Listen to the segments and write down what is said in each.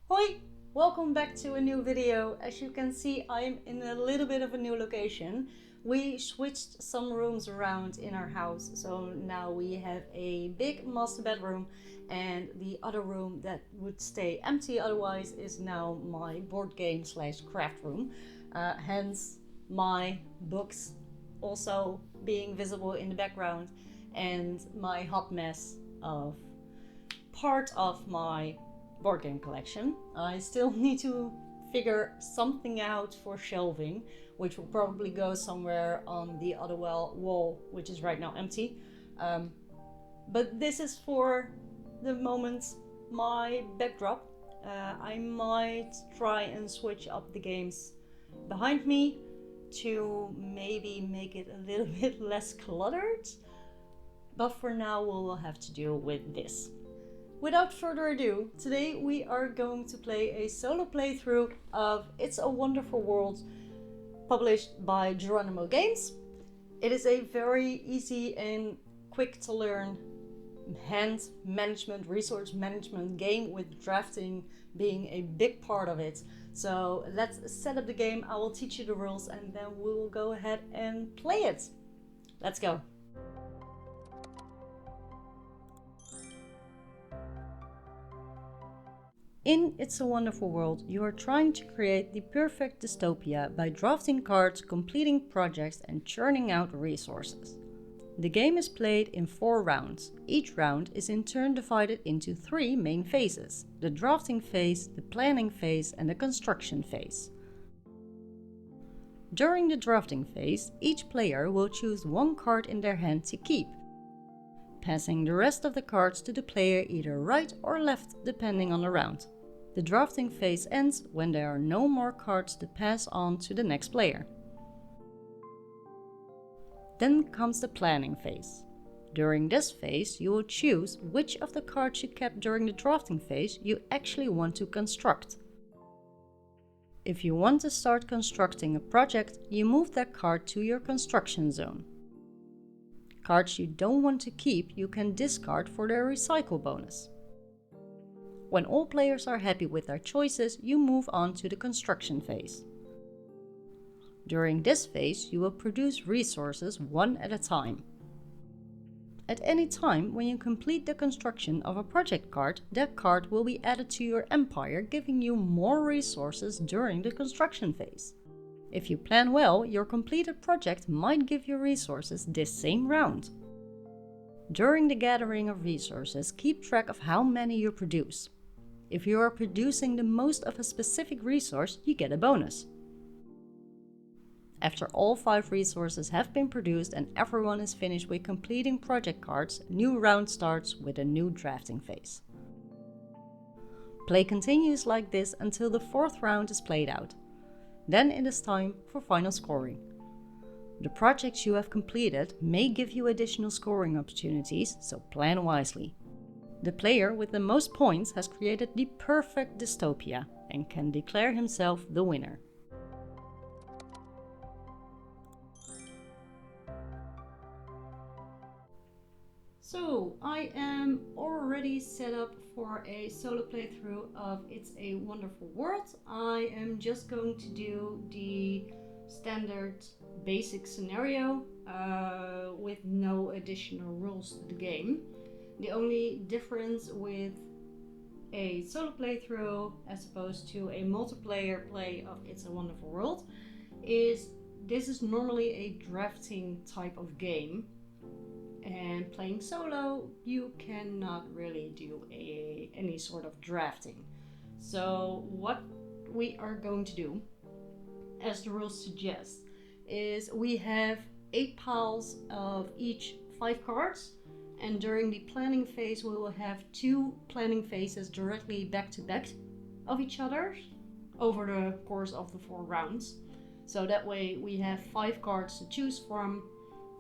Hoi! Welcome back to a new video. As you can see, I'm in a little bit of a new location. We switched some rooms around in our house, so now we have a big master bedroom and the other room that would stay empty otherwise is now my board game / craft room. Hence my books also being visible in the background and my hot mess of part of my board game collection. I still need to figure something out for shelving, which will probably go somewhere on the other wall, which is right now empty. But this is for the moment my backdrop. I might try and switch up the games behind me to maybe make it a little bit less cluttered. But for now we will have to deal with this. Without further ado, today we are going to play a solo playthrough of It's a Wonderful World, published by Geronimo Games. It is a very easy and quick to learn hand management, resource management game with drafting being a big part of it. So let's set up the game, I will teach you the rules and then we will go ahead and play it. Let's go. In It's a Wonderful World, you are trying to create the perfect dystopia by drafting cards, completing projects, and churning out resources. The game is played in 4 rounds. Each round is in turn divided into 3 main phases: the drafting phase, the planning phase, and the construction phase. During the drafting phase, each player will choose 1 card in their hand to keep, passing the rest of the cards to the player either right or left depending on the round. The drafting phase ends when there are no more cards to pass on to the next player. Then comes the planning phase. During this phase, you will choose which of the cards you kept during the drafting phase you actually want to construct. If you want to start constructing a project, you move that card to your construction zone. Cards you don't want to keep you can discard for their recycle bonus. When all players are happy with their choices, you move on to the construction phase. During this phase, you will produce resources one at a time. At any time, when you complete the construction of a project card, that card will be added to your empire, giving you more resources during the construction phase. If you plan well, your completed project might give you resources this same round. During the gathering of resources, keep track of how many you produce. If you are producing the most of a specific resource, you get a bonus. After all 5 resources have been produced and everyone is finished with completing project cards, a new round starts with a new drafting phase. Play continues like this until the 4th round is played out. Then it is time for final scoring. The projects you have completed may give you additional scoring opportunities, so plan wisely. The player with the most points has created the perfect dystopia and can declare himself the winner. So, I am already set up for a solo playthrough of It's a Wonderful World. I am just going to do the standard basic scenario with no additional rules to the game. The only difference with a solo playthrough as opposed to a multiplayer play of It's a Wonderful World is this is normally a drafting type of game, and playing solo you cannot really do any sort of drafting. So what we are going to do, as the rules suggest, is we have 8 piles of each 5 cards. And during the planning phase we will have 2 planning phases directly back to back of each other over the course of the 4 rounds. So that way we have 5 cards to choose from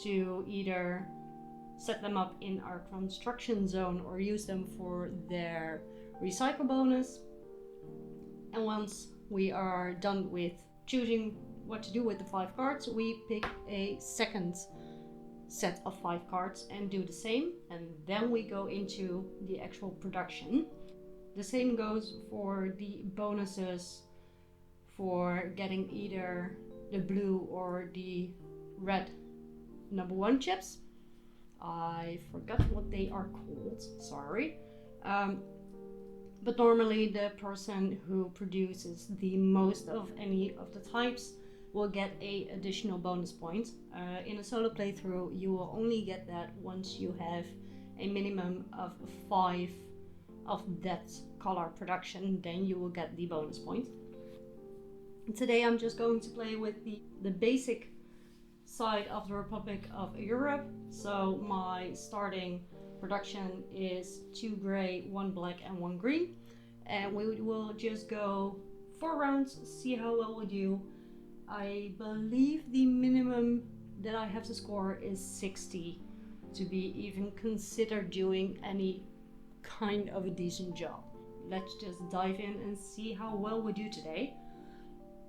to either set them up in our construction zone or use them for their recycle bonus. And once we are done with choosing what to do with the 5 cards, we pick a second set of 5 cards and do the same, and then we go into the actual production. The same goes for the bonuses for getting either the blue or the red #1 chips. I forgot what they are called, sorry. But normally the person who produces the most of any of the types will get a additional bonus point. In a solo playthrough, you will only get that once you have a minimum of 5 of that color production, then you will get the bonus point. Today I'm just going to play with the basic side of the Republic of Europe. So my starting production is 2 gray, 1 black and 1 green. And we will just go 4 rounds, see how well we do. I believe the minimum that I have to score is 60 to be even considered doing any kind of a decent job. Let's just dive in and see how well we do today.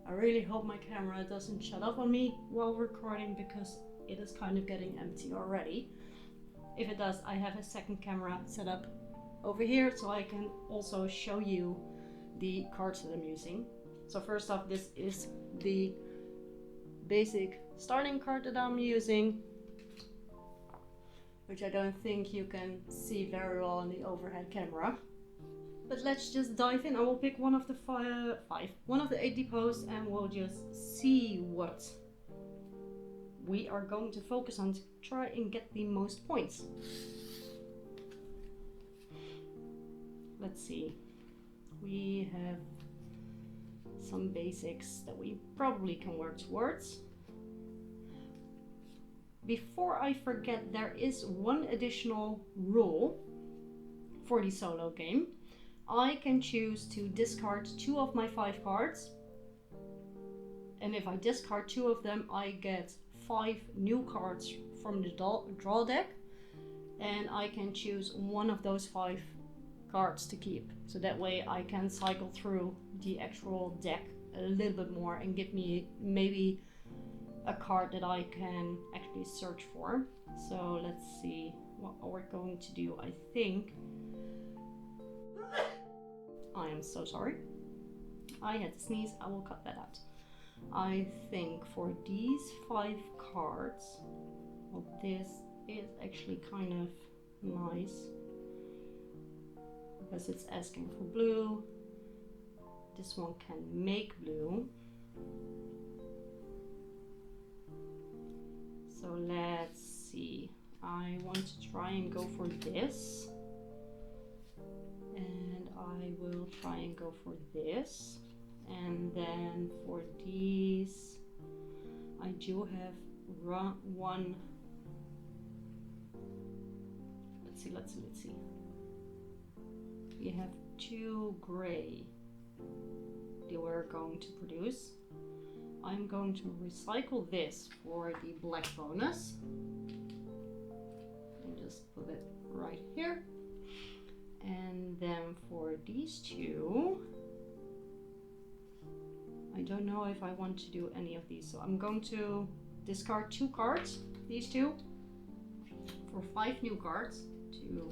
I really hope my camera doesn't shut off on me while recording because it is kind of getting empty already. If it does, I have a second camera set up over here so I can also show you the cards that I'm using. So first off, this is the basic starting card that I'm using, which I don't think you can see very well on the overhead camera. But let's just dive in. I will pick one of the one of the 8 depots, and we'll just see what we are going to focus on to try and get the most points. Let's see. We have some basics that we probably can work towards. Before I forget, there is one additional rule for the solo game. I can choose to discard 2 of my 5 cards, and if I discard 2 of them, I get 5 new cards from the draw deck, and I can choose one of those 5 cards to keep. So that way I can cycle through the actual deck a little bit more and give me maybe a card that I can actually search for. So let's see what we're going to do. I think I am so sorry. I had to sneeze. I will cut that out. I think for these 5 cards, well, this is actually kind of nice because it's asking for blue. This one can make blue. So let's see. I want to try and go for this. And I will try and go for this. And then for these, I do have one. Let's see. We have 2 gray that we're going to produce. I'm going to recycle this for the black bonus. And just put it right here. And then for these 2, I don't know if I want to do any of these. So I'm going to discard 2 cards, these 2, for 5 new cards. 2,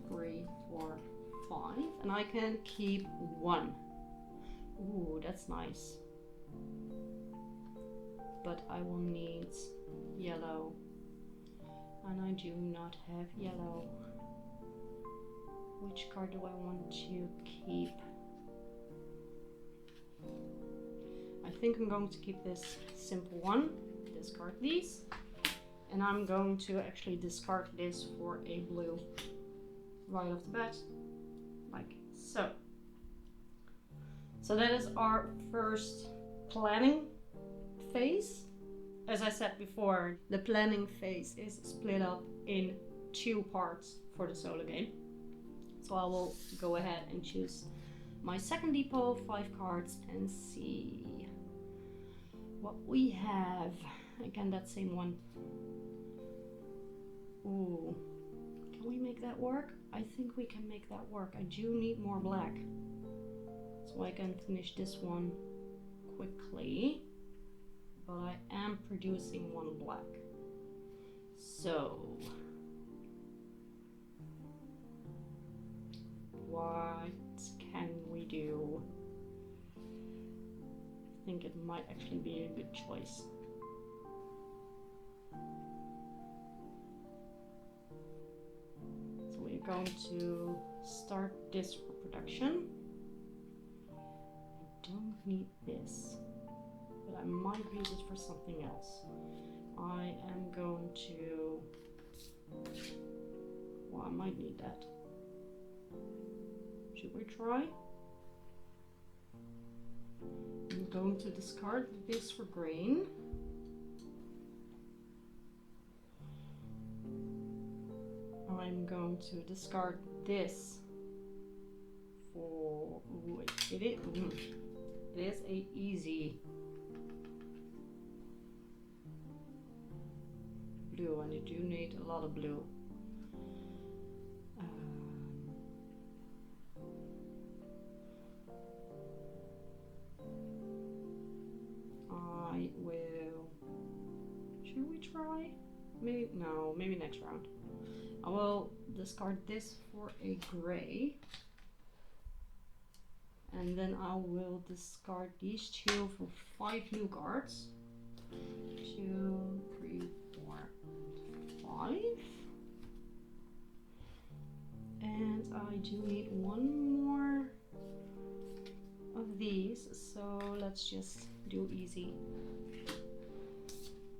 3, 4, 5. And I can keep 1. Ooh, that's nice. But I will need yellow. And I do not have yellow. Which card do I want to keep? I think I'm going to keep this simple one. Discard these. And I'm going to actually discard this for a blue right off the bat. Like so. So that is our first planning phase. As I said before, the planning phase is split up in 2 parts for the solo game. So I will go ahead and choose my second depot, 5 cards, and see what we have. Again, that same one. Ooh, can we make that work? I think we can make that work. I do need more black, so I can finish this one quickly. But I am producing 1 black. So what can we do? I think it might actually be a good choice. So we're going to start this for production. I don't need this, but I might use it for something else. I am going to, well, I might need that. Should we try? I'm going to discard this for grain. I'm going to discard this for, ooh, it is a easy blue, and you do need a lot of blue. I will, should we try? Maybe, no, maybe next round. I will discard this for a gray, and then I will discard these two for 5 new cards. 2, 3, 4, 5. And I do need one more of these, so let's just do easy.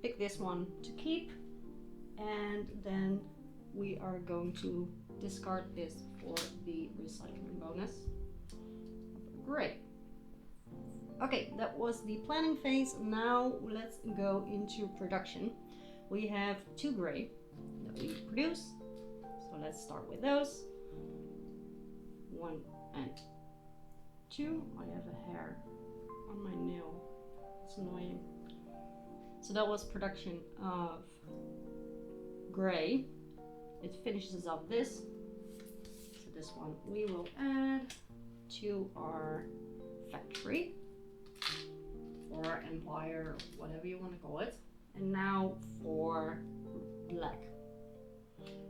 Pick this one to keep, and then we are going to discard this for the recycling bonus. Great. Okay, that was the planning phase. Now let's go into production. We have 2 gray that we produce, so let's start with those. 1 and 2. I have a hair on my nail. It's annoying. So that was production of gray. It finishes up this. So this one we will add to our factory or empire, whatever you want to call it. And now for black.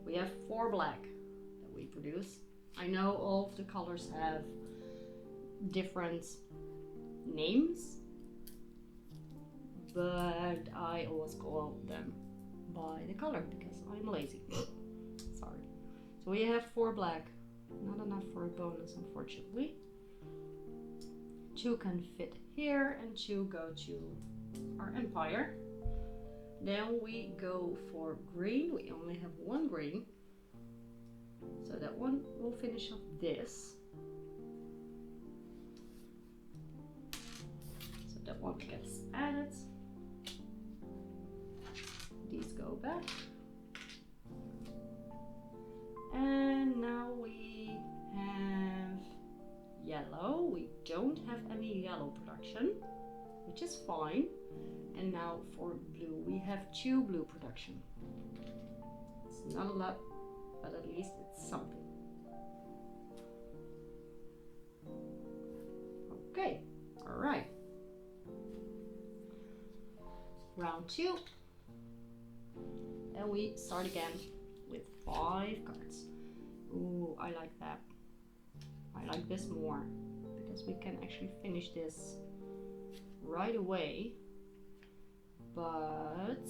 We have 4 black that we produce. I know all of the colors have different names, but I always call them by the color because I'm lazy. Sorry. So we have 4 black. Not enough for a bonus, unfortunately. 2 can fit here and 2 go to our empire. Then we go for green. We only have 1 green, so that one will finish off this. So that one gets added. These go back. And now we have yellow. We don't have any yellow production, which is fine. And now for blue, we have 2 blue production. It's not a lot, but at least it's something. Okay, all right. Round 2. And we start again with 5 cards. Ooh, I like that. I like this more because we can actually finish this right away. But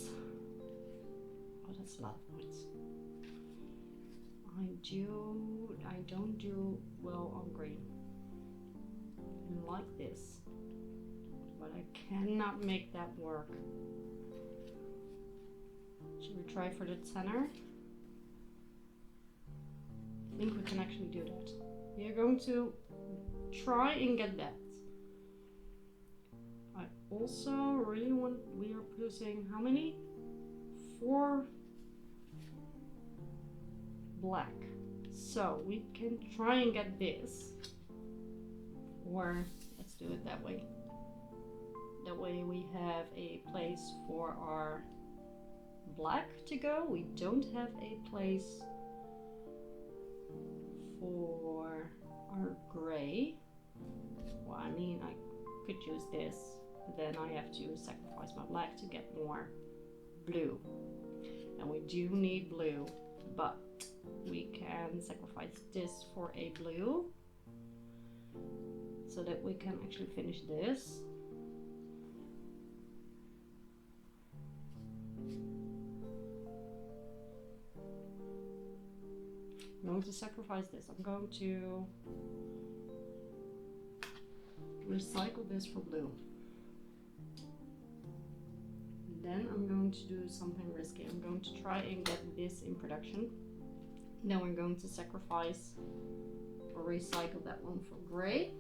oh, that's a lot of points. I don't do well on green. I like this, but I cannot make that work. Should we try for the tenor? I think we can actually do that. We are going to try and get that. I also really want, we are producing how many? 4 black. So we can try and get this. Or let's do it that way. That way we have a place for our black to go. We don't have a place for our gray. Well, I mean, I could use this, then I have to sacrifice my black to get more blue. And we do need blue, but we can sacrifice this for a blue so that we can actually finish this. I'm going to sacrifice this. I'm going to recycle this for blue. Then I'm going to do something risky. I'm going to try and get this in production. Then we're going to sacrifice or recycle that one for gray.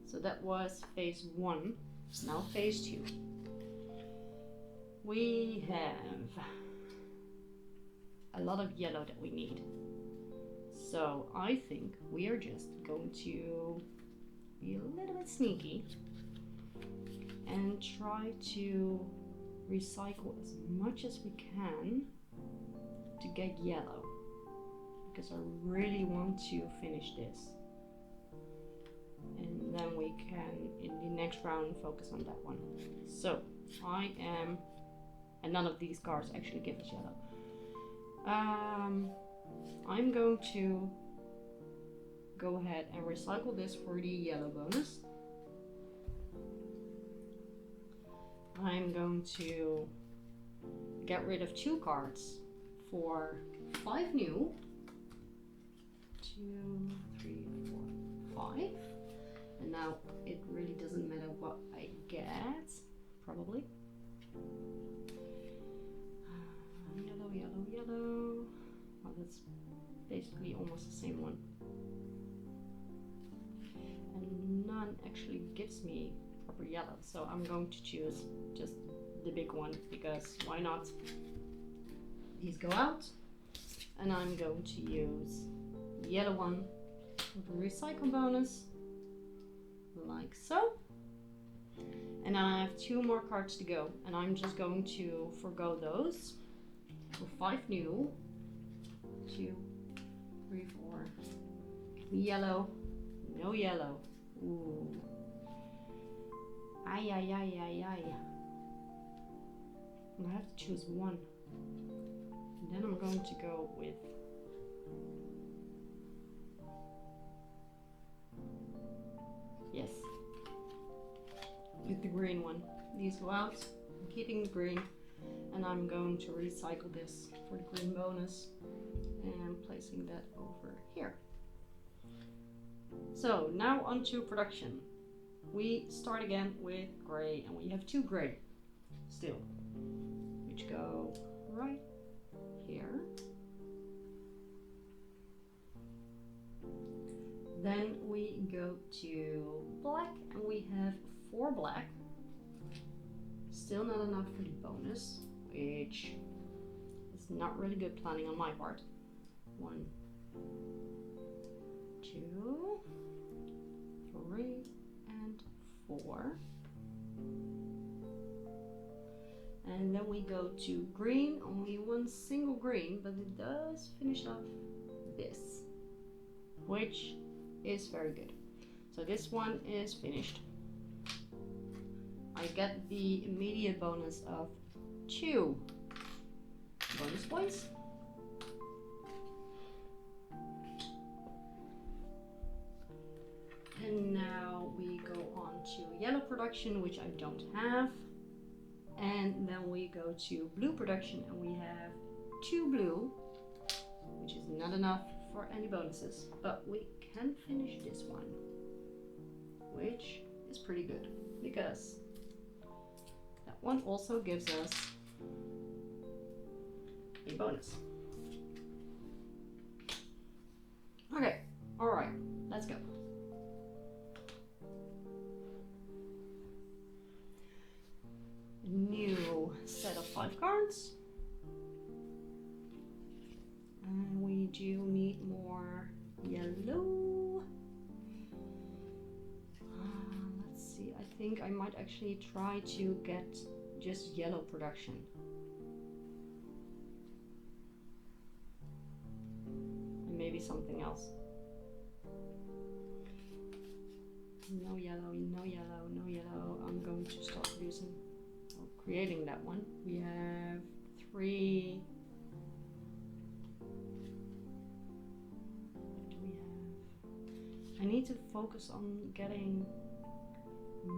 So that was phase 1. Now phase 2. We have a lot of yellow that we need. So I think we are just going to be a little bit sneaky and try to recycle as much as we can to get yellow, because I really want to finish this, and then we can in the next round focus on that one. So I am, and none of these cards actually give us yellow. I'm going to go ahead and recycle this for the yellow bonus. I'm going to get rid of 2 cards for 5 new. 2, 3, 4, 5. And now it really doesn't matter what I get, probably. Yellow, yellow, yellow. Oh, that's basically almost the same one. And none actually gives me proper yellow, so I'm going to choose just the big one, because why not? These go out, and I'm going to use the yellow one with a recycle bonus, like so. And I have 2 more cards to go, and I'm just going to forgo those for 5 new. 2, 3, 4. Yellow, no yellow. Ooh. Ay, ay, ay, ay, ay. I have to choose one. And then I'm going to go with yes, with the green one. These go out. I'm keeping the green, and I'm going to recycle this for the green bonus and placing that over here. So now onto production. We start again with gray, and we have 2 gray still, which go right here. Then we go to black, and we have 4 black. Still not enough for the bonus, which is not really good planning on my part. 1, 2, 3, and 4. And then we go to green, only 1 single green, but it does finish off this, which is very good. So this one is finished. I get the immediate bonus of 2 bonus points. And now we go on to yellow production, which I don't have. And then we go to blue production, and we have 2 blue, which is not enough for any bonuses, but we can finish this one, which is pretty good, because that one also gives us a bonus. Okay, alright, let's go. New set of 5 cards, and we do need more yellow. Let's see, I think I might actually try to get just yellow production. And maybe something else. No yellow, no yellow, no yellow. I'm going to start producing, creating that one. We have 3 need to focus on getting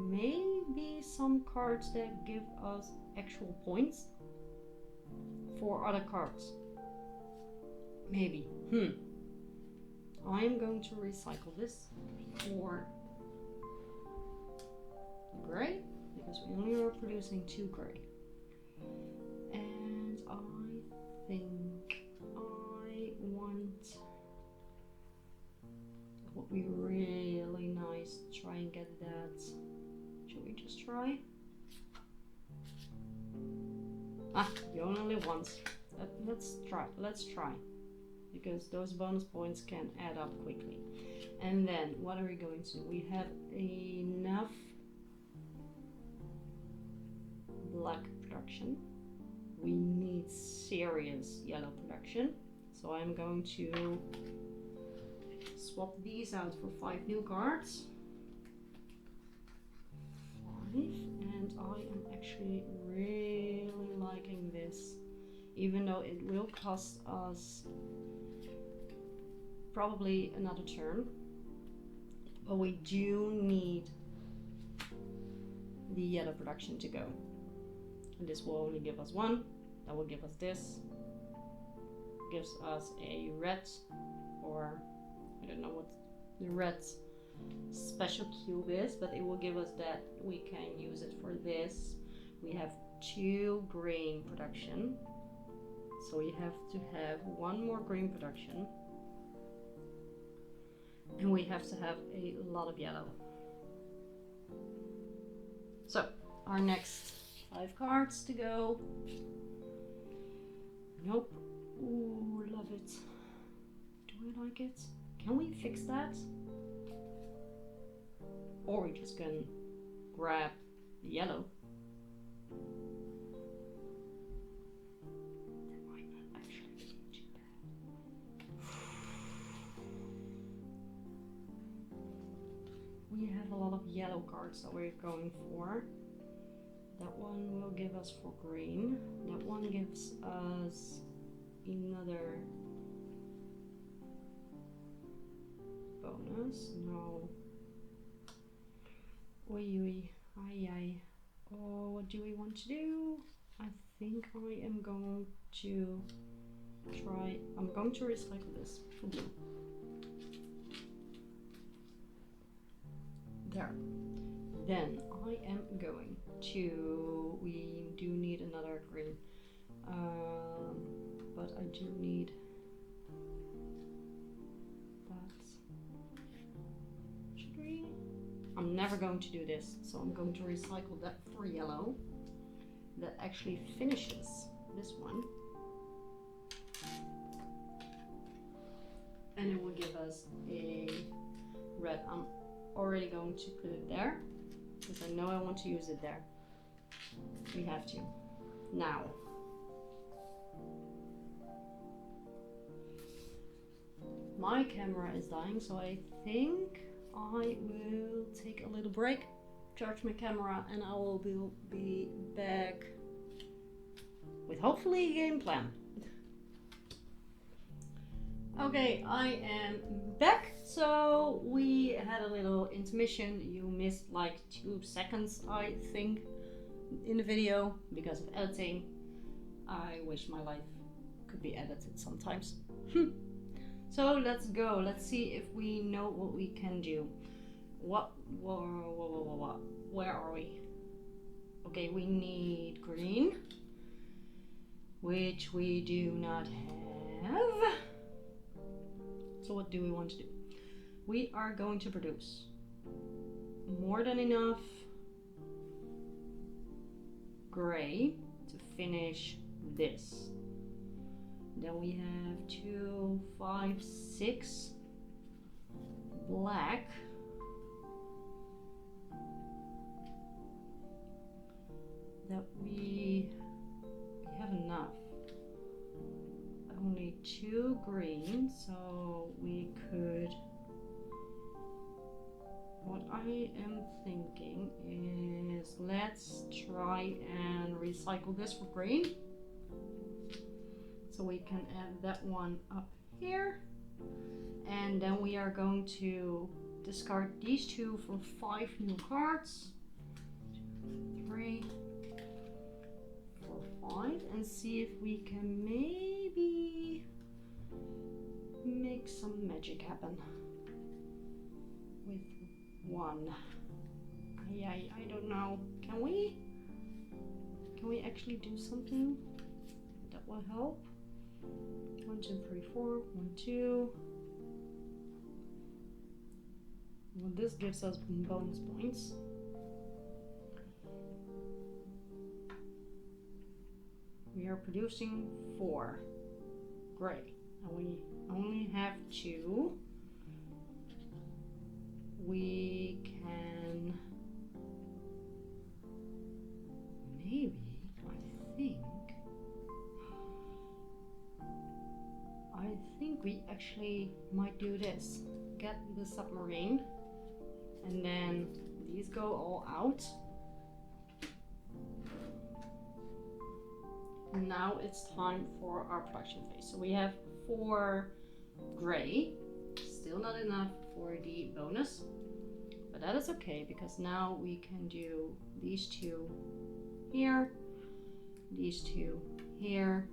maybe some cards that give us actual points for other cards. Maybe. I'm going to recycle this for gray, because we only are producing 2 gray. And I think I want, it would be really nice to try and get that. Should we just try? You only live once. Let's try. Because those bonus points can add up quickly. And then, what are we going to do? We have enough black production. We need serious yellow production. So I'm going to swap these out for 5 new cards. 5, and I am actually really liking this, even though it will cost us probably another turn, but we do need the yellow production to go. And this will only give us 1. That will give us this. Gives us a red, or I don't know what the red special cube is, but it will give us that. We can use it for this. We have 2 green production, so we have to have 1 more green production, and we have to have a lot of yellow. So our next 5 cards to go. Nope. Ooh, love it. Do I like it? Can we fix that? Or we just can grab the yellow. That might not actually be too bad. We have a lot of yellow cards that we're going for. That one will give us for green. That one gives us another bonus. No. Oi, ay, ay. Oh, what do we want to do? I think I am going to try. I'm going to recycle this for blue. There. Then I am going to. We do need another green, but I do need that. Should we? I'm never going to do this, so I'm going to recycle that for yellow. That actually finishes this one, and it will give us a red. I'm already going to put it there because I know I want to use it there. We have to. Now, my camera is dying, so I think I will take a little break, charge my camera, and I will be back with hopefully a game plan. Okay, I am back. So we had a little intermission. You missed like 2 seconds, I think, in the video because of editing. I wish my life could be edited sometimes. So let's go. Let's see if we know what we can do. What? Where are we? Okay, we need green, which we do not have. So what do we want to do? We are going to produce more than enough gray to finish this. Then we have 2, 5, 6 black. That we have enough. Only 2 green, so we could. What I am thinking is let's try and recycle this for green. So we can add that one up here. And then we are going to discard these two for 5 new cards. 3, 4, 5, and see if we can maybe make some magic happen with 1. I don't know. Can we actually do something that will help? 1, 2, 3, 4. 1, 2. Well, this gives us bonus points. We are producing 4. Great. And we only have 2. We can maybe, I think we actually might do this. Get the submarine, and then these go all out. Now it's time for our production phase. So we have 4 gray, still not enough for the bonus, but that is okay because now we can do these 2 here, these 2 here,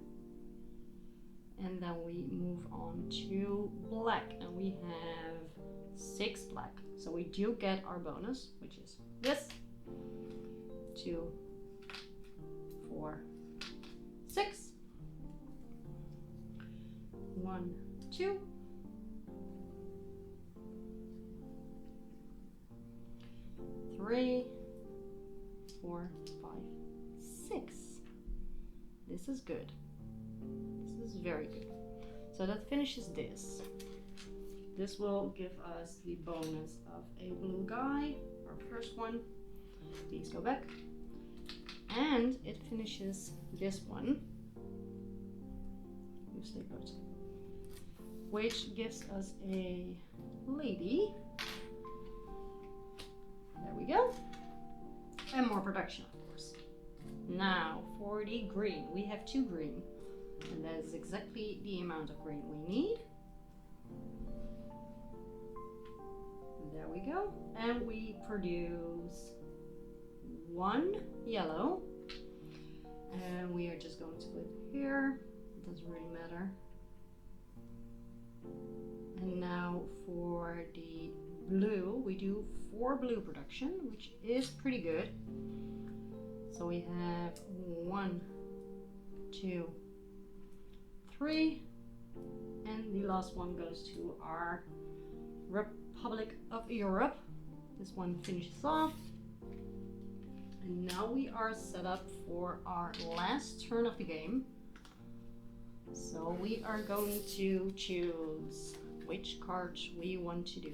and then we move on to black, and we have 6 black. So we do get our bonus, which is this. 2, 4, 6. 1, 2. 3, 4, 5, 6. This is good. This is very good. So that finishes this. This will give us the bonus of a blue guy, our first one. These go back. And it finishes this one. You stay put. Which gives us a lady. There we go. And more production, of course. Now, for the green, we have 2 green. And that is exactly the amount of green we need. There we go. And we produce 1 yellow. And we are just going to put it here. It doesn't really matter. And now for the blue, we do 4 blue production, which is pretty good. So we have 1, 2, 3, and the last one goes to our Republic of Europe. This one finishes off. And now we are set up for our last turn of the game. So we are going to choose which cards we want to do.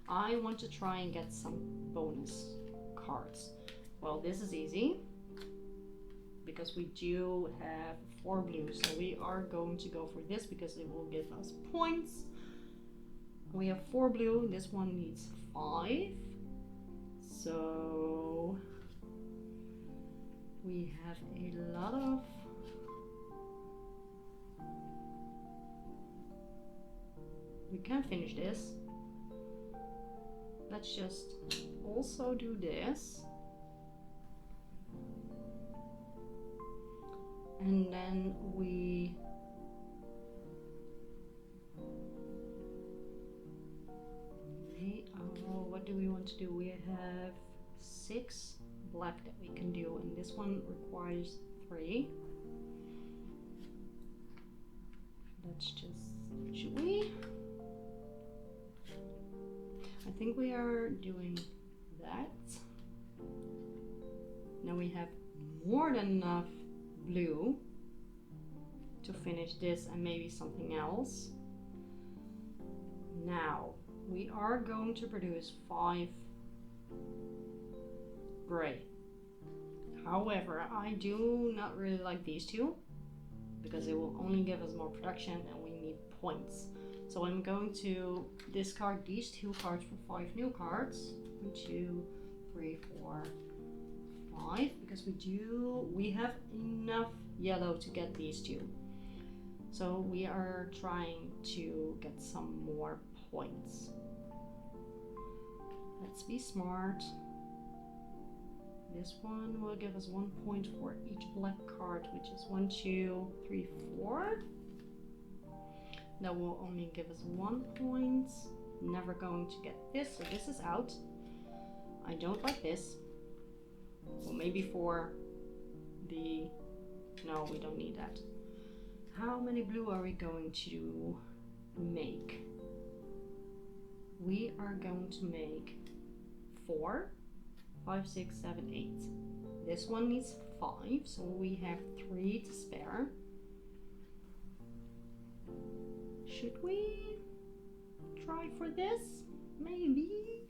I want to try and get some bonus cards. Well, this is easy because we do have 4 blue, so we are going to go for this because it will give us points. We have 4 blue, this one needs 5, so we have a lot of we can finish this. Let's just also do this. And then we what do we want to do? We have 6 black that we can do, and this one requires 3. Let's just, should we? I think we are doing that. Now we have more than enough blue to finish this and maybe something else. Now we are going to produce 5 gray. However, I do not really like these 2 because it will only give us more production and we need points. So I'm going to discard these 2 cards for 5 new cards. 1, 2, 3, 4, 5, because we have enough yellow to get these 2. So we are trying to get some more points. Let's be smart. This one will give us 1 point for each black card, which is 1, 2, 3, 4. That will only give us 1 point. Never going to get this, so this is out. I don't like this. Well, maybe for the... No, we don't need that. How many blue are we going to make? We are going to make 4, 5, 6, 7, 8. This one needs 5, so we have 3 to spare. Should we try for this? Maybe.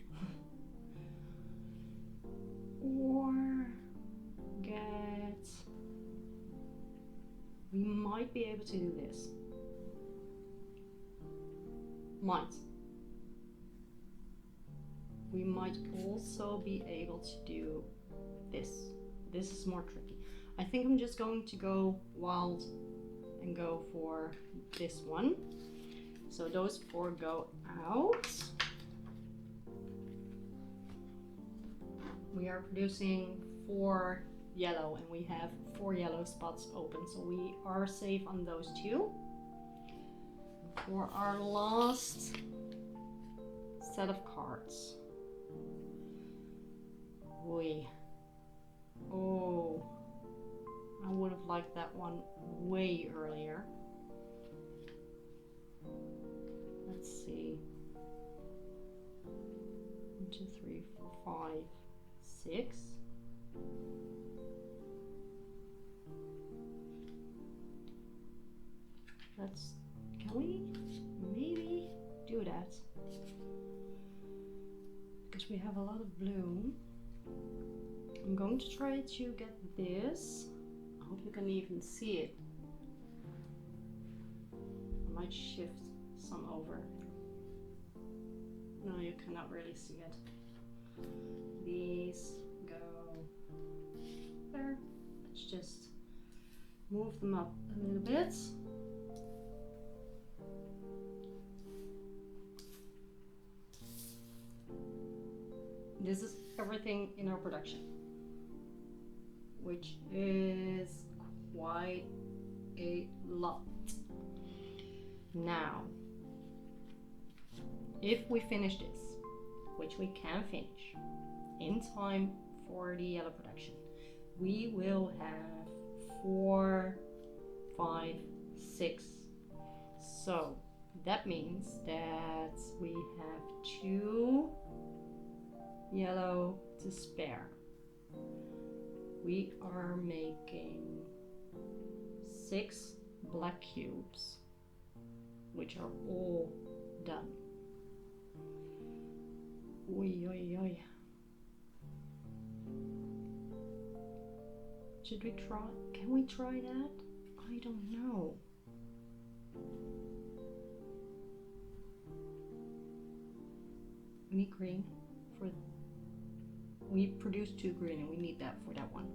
Or get... We might be able to do this. Might. We might also be able to do this. This is more tricky. I think I'm just going to go wild and go for this one. So those 4 go out. We are producing 4 yellow and we have 4 yellow spots open, so we are safe on those 2. For our last set of cards, oh, I would have liked that one way earlier. Let's see. 1, 2, 3, 4, 5, 6. Can we maybe do that? Because we have a lot of blue. I'm going to try to get this. I hope you can even see it. I might shift some over. No, you cannot really see it. These go there. Let's just move them up a little bit. This is everything in our production, which is quite a lot. Now, if we finish this, which we can finish in time for the yellow production, we will have 4, 5, 6. So that means that we have 2 yellow to spare. We are making 6 black cubes, which are all done. Oi, oi, oi. Should we try? Can we try that? I don't know. We need green for... We produced 2 green and we need that for that one.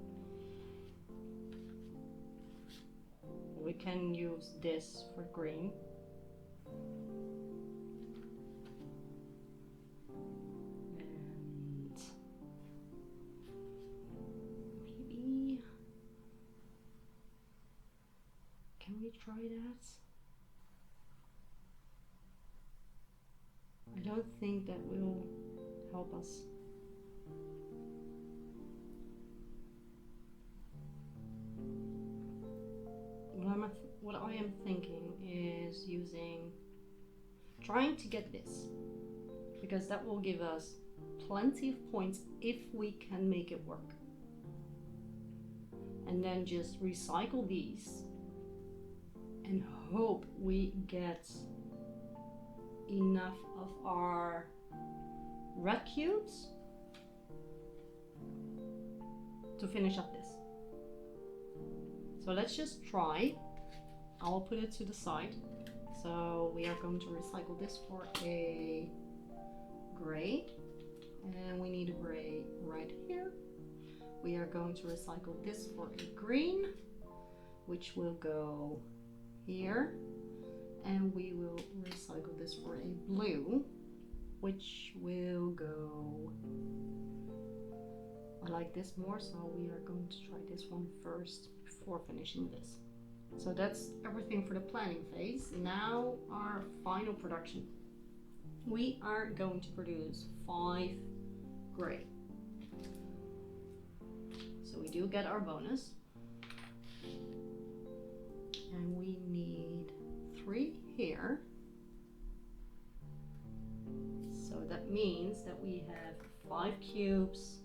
We can use this for green. And maybe... Can we try that? I don't think that will help us. What I am thinking is trying to get this, because that will give us plenty of points if we can make it work. And then just recycle these and hope we get enough of our red cubes to finish up this. So let's just try. I'll put it to the side. So we are going to recycle this for a gray, and we need a gray right here. We are going to recycle this for a green, which will go here, and we will recycle this for a blue, which will go, I like this more, so we are going to try this one first before finishing this. So that's everything for the planning phase. Now our final production. We are going to produce 5 gray. So we do get our bonus. And we need 3 here. So that means that we have 5 cubes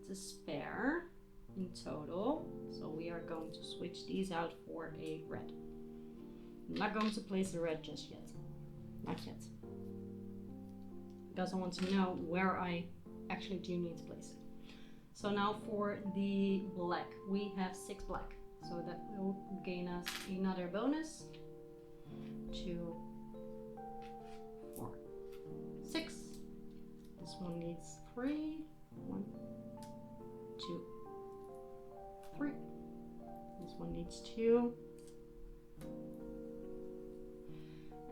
to spare in total. So we are going to switch these out for a red. I'm not going to place the red just yet. Not yet. Because I want to know where I actually do need to place it. So now for the black, we have 6 black. So that will gain us another bonus. 2, 4, 6. This one needs 3. 1, 2, 3. This one needs 2.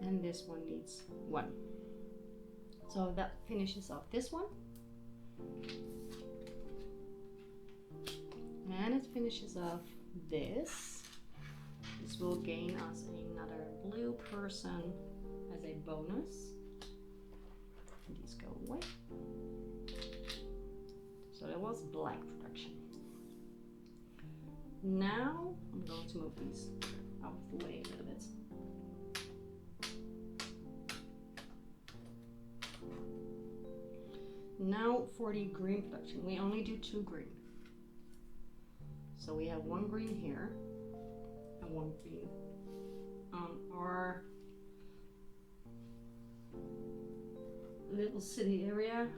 And this one needs 1. So that finishes off this one. And it finishes off this. This will gain us another blue person as a bonus. These go away. So that was black production. Now I'm going to move these out of the way a little bit. Now for the green production, we only do 2 green. So we have 1 green here and 1 green on our little city area,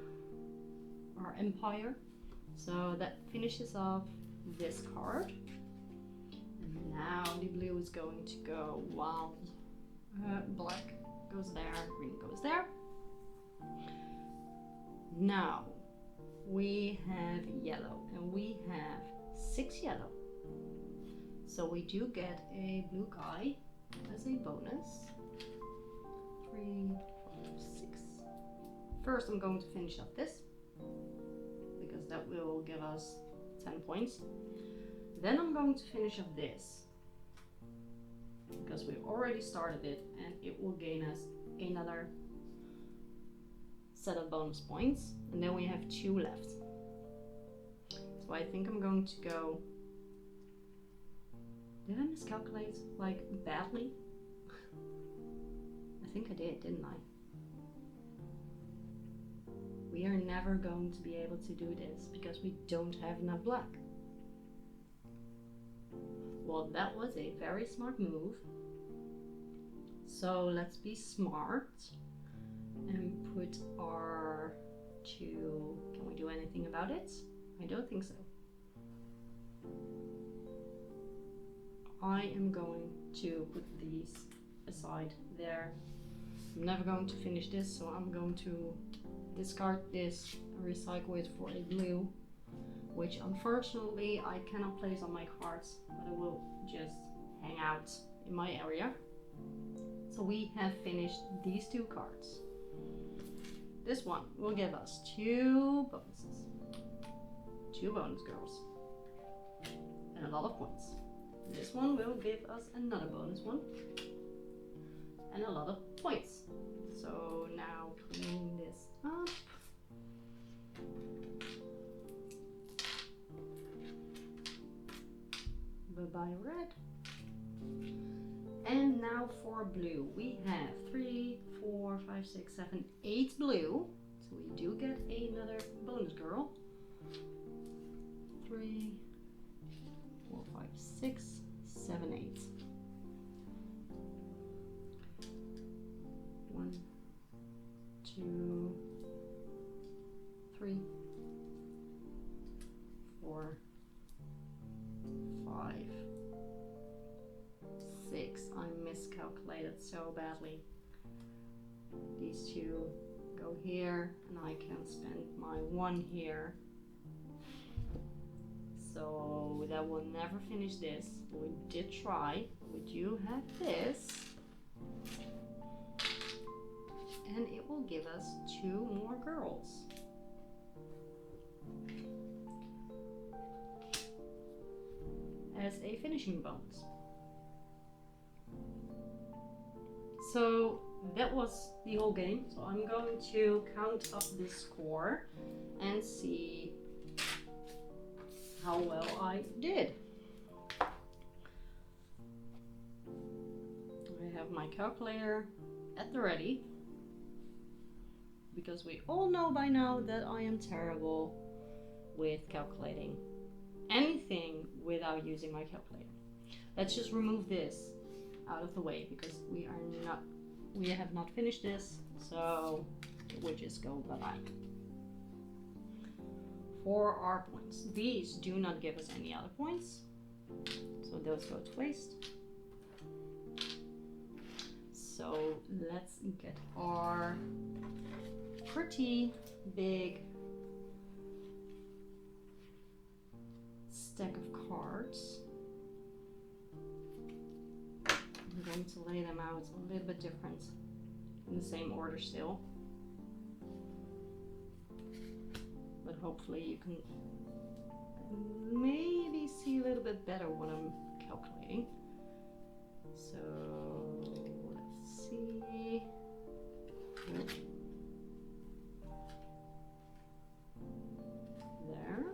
our empire. So that finishes off this card. And now the blue is going to go while black goes there, green goes there. Now we have yellow, and we have 6 yellow. So we do get a blue guy as a bonus. 3, 4, 6. First I'm going to finish up this, because that will give us 10 points. Then I'm going to finish up this, because we already started it, and it will gain us another set of bonus points. And then we have 2 left. So I think I'm going to go... Did I miscalculate, like, badly? I think I did, didn't I? We are never going to be able to do this because we don't have enough black. Well, that was a very smart move. So let's be smart and put our 2... Can we do anything about it? I don't think so. I am going to put these aside there. I'm never going to finish this, so I'm going to discard this and recycle it for a blue, which unfortunately I cannot place on my cards, but it will just hang out in my area. So we have finished these 2 cards. This one will give us 2 bonuses, 2 bonus girls, and a lot of points. This one will give us another bonus one and a lot of points. So now clean this up. Bye-bye red. And now for blue, we have 3, 4, 5, 6, 7, 8 blue. So we do get another bonus girl. 3, 4, 5, 6, 7, 8. 1, 2, 3, 4, 5, 6. I miscalculated so badly. These 2 go here, and I can spend my 1 here. So that will never finish this. We did try. We do have this. and it will give us 2 more girls. As a finishing bonus. So that was the whole game. So I'm going to count up the score and see how well I did. I have my calculator at the ready, because we all know by now that I am terrible with calculating anything without using my calculator. Let's just remove this out of the way, because we have not finished this, so it would just go bye-bye. For our points, these do not give us any other points, so those go to waste. So let's get our pretty big stack of cards. I'm going to lay them out a little bit different in the same order still, but hopefully you can maybe see a little bit better what I'm calculating. So let's see. There.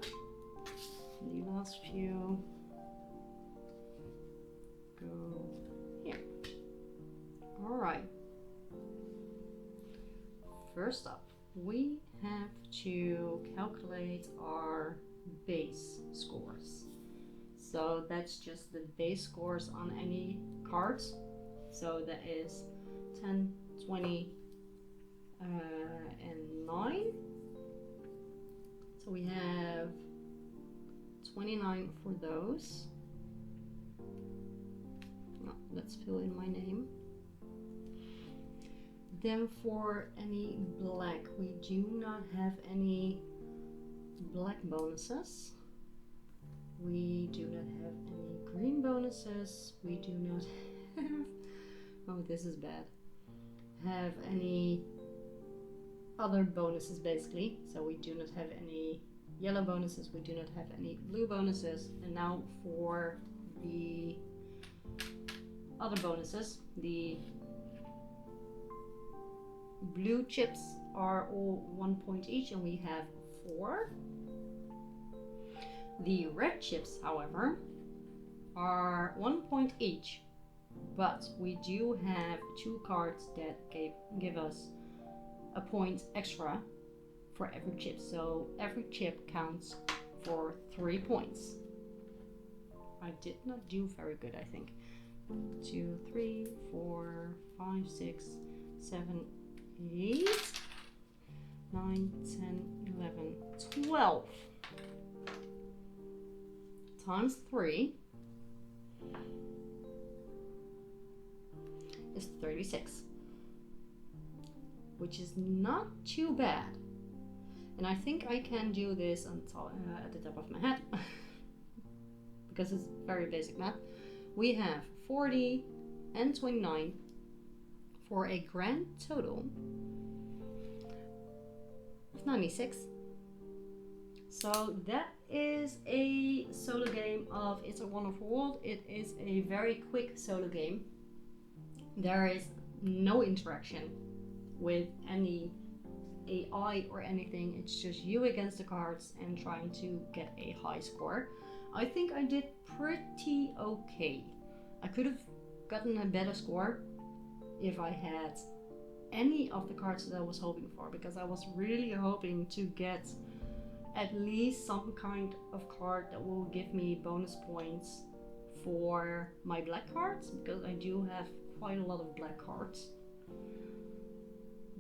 The last few go here. All right. First up, we have to calculate our base scores. So that's just the base scores on any cards. So that is 10, 20, and 9. So we have 29 for those. Oh, let's fill in my name. Then for any black, we do not have any black bonuses. We do not have any green bonuses. We do not have, oh this is bad, have any other bonuses basically. So we do not have any yellow bonuses, we do not have any blue bonuses. And now for the other bonuses, the blue chips are all 1 point each, and we have 4. The red chips, however, are 1 point each, but we do have 2 cards that give us a point extra for every chip. So every chip counts for 3 points. I did not do very good, I think. 1, 2, 3, 4, 5, 6, 7, 8, 9, 10, 11, 12 times 3 is 36, which is not too bad. And I think I can do this until, at the top of my head because it's very basic math. We have 40 and 29 for a grand total of 96. So that is a solo game of It's a Wonderful World. It is a very quick solo game. There is no interaction with any AI or anything. It's just you against the cards and trying to get a high score. I think I did pretty okay. I could have gotten a better score if I had any of the cards that I was hoping for, because I was really hoping to get at least some kind of card that will give me bonus points for my black cards, because I do have quite a lot of black cards.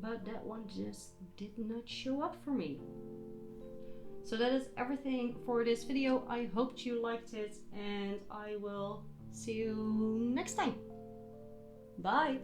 But that one just did not show up for me. So that is everything for this video. I hope you liked it, and I will see you next time. Bye!